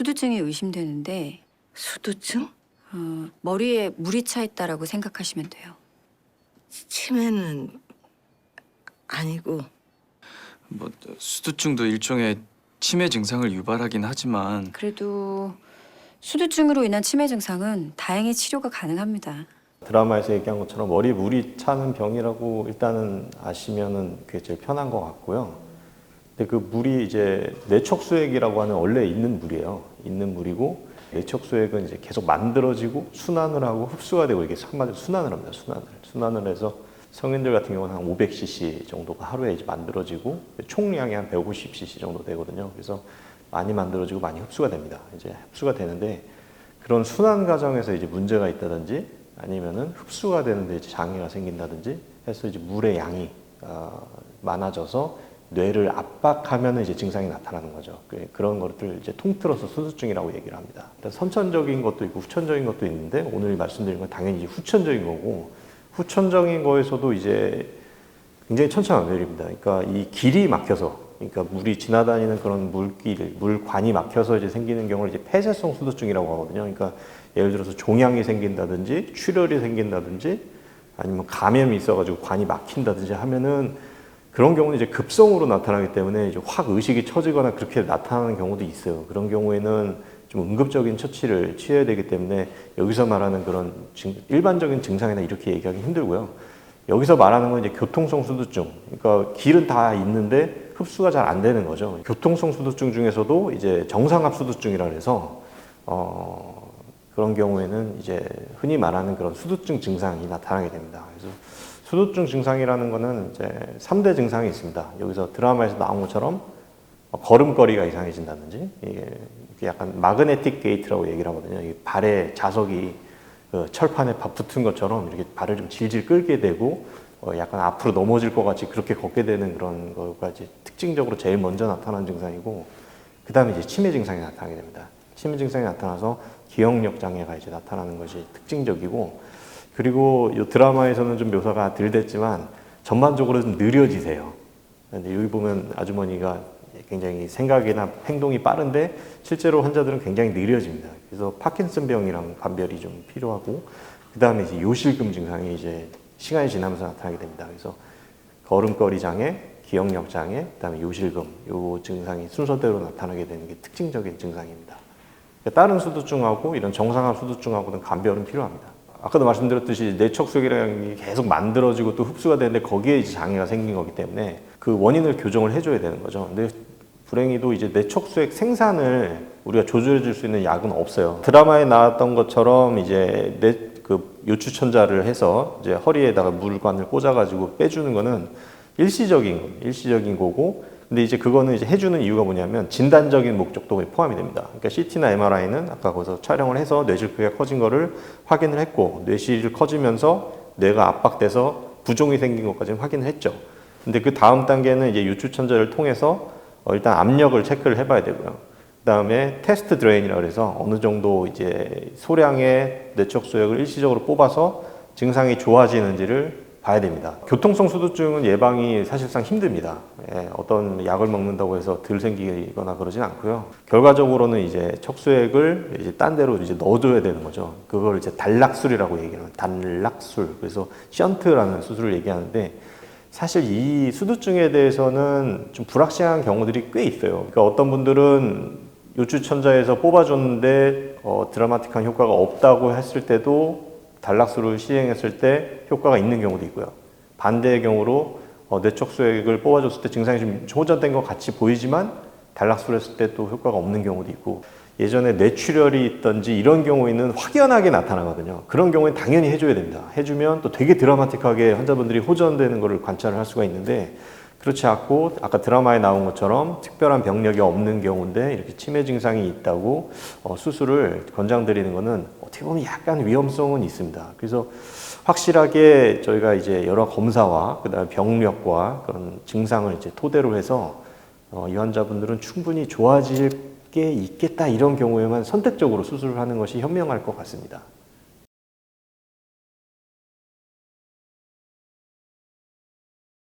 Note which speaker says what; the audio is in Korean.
Speaker 1: 수두증이 의심되는데
Speaker 2: 수두증?
Speaker 1: 머리에 물이 차 있다라고 생각하시면 돼요.
Speaker 2: 치매는 아니고.
Speaker 3: 수두증도 일종의 치매 증상을 유발하긴 하지만
Speaker 1: 그래도 수두증으로 인한 치매 증상은 다행히 치료가 가능합니다.
Speaker 4: 드라마에서 얘기한 것처럼 머리에 물이 차는 병이라고 일단은 아시면은 그게 제일 편한 것 같고요. 근데 그 물이 이제 뇌척수액이라고 하는 원래 있는 물이에요. 있는 물이고 뇌척수액은 이제 계속 만들어지고 순환을 하고 흡수가 되고 이게 한마디로 순환을 합니다. 순환을 해서 성인들 같은 경우는 한 500cc 정도가 하루에 이제 만들어지고 총량이 한 150cc 정도 되거든요. 그래서 많이 만들어지고 많이 흡수가 됩니다. 이제 흡수가 되는데 그런 순환 과정에서 이제 문제가 있다든지 아니면은 흡수가 되는데 이제 장애가 생긴다든지 해서 이제 물의 양이 많아져서 뇌를 압박하면 이제 증상이 나타나는 거죠. 그런 것들 이제 통틀어서 수두증이라고 얘기를 합니다. 선천적인 것도 있고 후천적인 것도 있는데 오늘 말씀드린 건 당연히 이제 후천적인 거고 후천적인 거에서도 이제 굉장히 천차만별입니다. 그러니까 이 길이 막혀서, 그러니까 물이 지나다니는 그런 물길, 물관이 막혀서 이제 생기는 경우를 이제 폐쇄성 수두증이라고 하거든요. 그러니까 예를 들어서 종양이 생긴다든지 출혈이 생긴다든지 아니면 감염이 있어가지고 관이 막힌다든지 하면은 그런 경우는 이제 급성으로 나타나기 때문에 이제 확 의식이 처지거나 그렇게 나타나는 경우도 있어요. 그런 경우에는 좀 응급적인 처치를 취해야 되기 때문에 여기서 말하는 그런 일반적인 증상이나 이렇게 얘기하기 힘들고요. 여기서 말하는 건 이제 교통성 수두증. 그러니까 길은 다 있는데 흡수가 잘 안 되는 거죠. 교통성 수두증 중에서도 이제 정상합 수두증이라 해서 그런 경우에는 이제 흔히 말하는 그런 수두증 증상이 나타나게 됩니다. 그래서 수두증 증상이라는 거는 이제 3대 증상이 있습니다. 여기서 드라마에서 나온 것처럼 걸음걸이가 이상해진다든지, 이게 약간 마그네틱 게이트라고 얘기를 하거든요. 이 발에 자석이 그 철판에 붙은 것처럼 이렇게 발을 좀 질질 끌게 되고, 약간 앞으로 넘어질 것 같이 그렇게 걷게 되는 그런 거가 이제 특징적으로 제일 먼저 나타나는 증상이고, 그 다음에 이제 치매 증상이 나타나게 됩니다. 치매 증상이 나타나서 기억력 장애가 이제 나타나는 것이 특징적이고, 그리고 이 드라마에서는 좀 묘사가 덜 됐지만 전반적으로 좀 느려지세요. 근데 여기 보면 아주머니가 굉장히 생각이나 행동이 빠른데 실제로 환자들은 굉장히 느려집니다. 그래서 파킨슨병이랑 관별이 좀 필요하고, 그 다음에 이제 요실금 증상이 이제 시간이 지나면서 나타나게 됩니다. 그래서 걸음걸이 장애, 기억력 장애, 그다음에 요실금, 요 증상이 순서대로 나타나게 되는 게 특징적인 증상입니다. 다른 수두증하고 이런 정상합 수두증하고는 감별은 필요합니다. 아까도 말씀드렸듯이 뇌척수액이라는 게 계속 만들어지고 또 흡수가 되는데 거기에 이제 장애가 생긴 거기 때문에 그 원인을 교정을 해줘야 되는 거죠. 근데 불행히도 이제 뇌척수액 생산을 우리가 조절해 줄 수 있는 약은 없어요. 드라마에 나왔던 것처럼 이제 그 요추천자를 해서 이제 허리에다가 물관을 꽂아가지고 빼주는 거는 일시적인 거고, 근데 이제 그거는 이제 해주는 이유가 뭐냐면 진단적인 목적도 포함이 됩니다. 그러니까 CT나 MRI는 아까 거기서 촬영을 해서 뇌실 크기가 커진 거를 확인을 했고, 뇌실이 커지면서 뇌가 압박돼서 부종이 생긴 것까지는 확인을 했죠. 근데 그 다음 단계는 이제 요추천자를 통해서 일단 압력을 체크를 해봐야 되고요. 그 다음에 테스트 드레인이라고 해서 어느 정도 이제 소량의 뇌척수액을 일시적으로 뽑아서 증상이 좋아지는지를 봐야 됩니다. 교통성 수두증은 예방이 사실상 힘듭니다. 어떤 약을 먹는다고 해서 덜 생기거나 그러진 않고요. 결과적으로는 이제 척수액을 이제 딴 데로 이제 넣어줘야 되는 거죠. 그걸 이제 단락술이라고 얘기하는 단락술. 그래서 션트라는 수술을 얘기하는데, 사실 이 수두증에 대해서는 좀 불확실한 경우들이 꽤 있어요. 그러니까 어떤 분들은 요추천자에서 뽑아줬는데 드라마틱한 효과가 없다고 했을 때도 단락술을 시행했을 때 효과가 있는 경우도 있고요. 반대의 경우로 뇌척수액을 뽑아줬을 때 증상이 좀 호전된 것 같이 보이지만 단락술 했을 때 또 효과가 없는 경우도 있고, 예전에 뇌출혈이 있던지 이런 경우에는 확연하게 나타나거든요. 그런 경우에는 당연히 해줘야 됩니다. 해주면 또 되게 드라마틱하게 환자분들이 호전되는 것을 관찰을 할 수가 있는데, 그렇지 않고 아까 드라마에 나온 것처럼 특별한 병력이 없는 경우인데 이렇게 치매 증상이 있다고 수술을 권장드리는 것은 어떻게 보면 약간 위험성은 있습니다. 그래서 확실하게 저희가 이제 여러 검사와 그다음에 병력과 그런 증상을 이제 토대로 해서 이 환자분들은 충분히 좋아질 게 있겠다, 이런 경우에만 선택적으로 수술을 하는 것이 현명할 것 같습니다.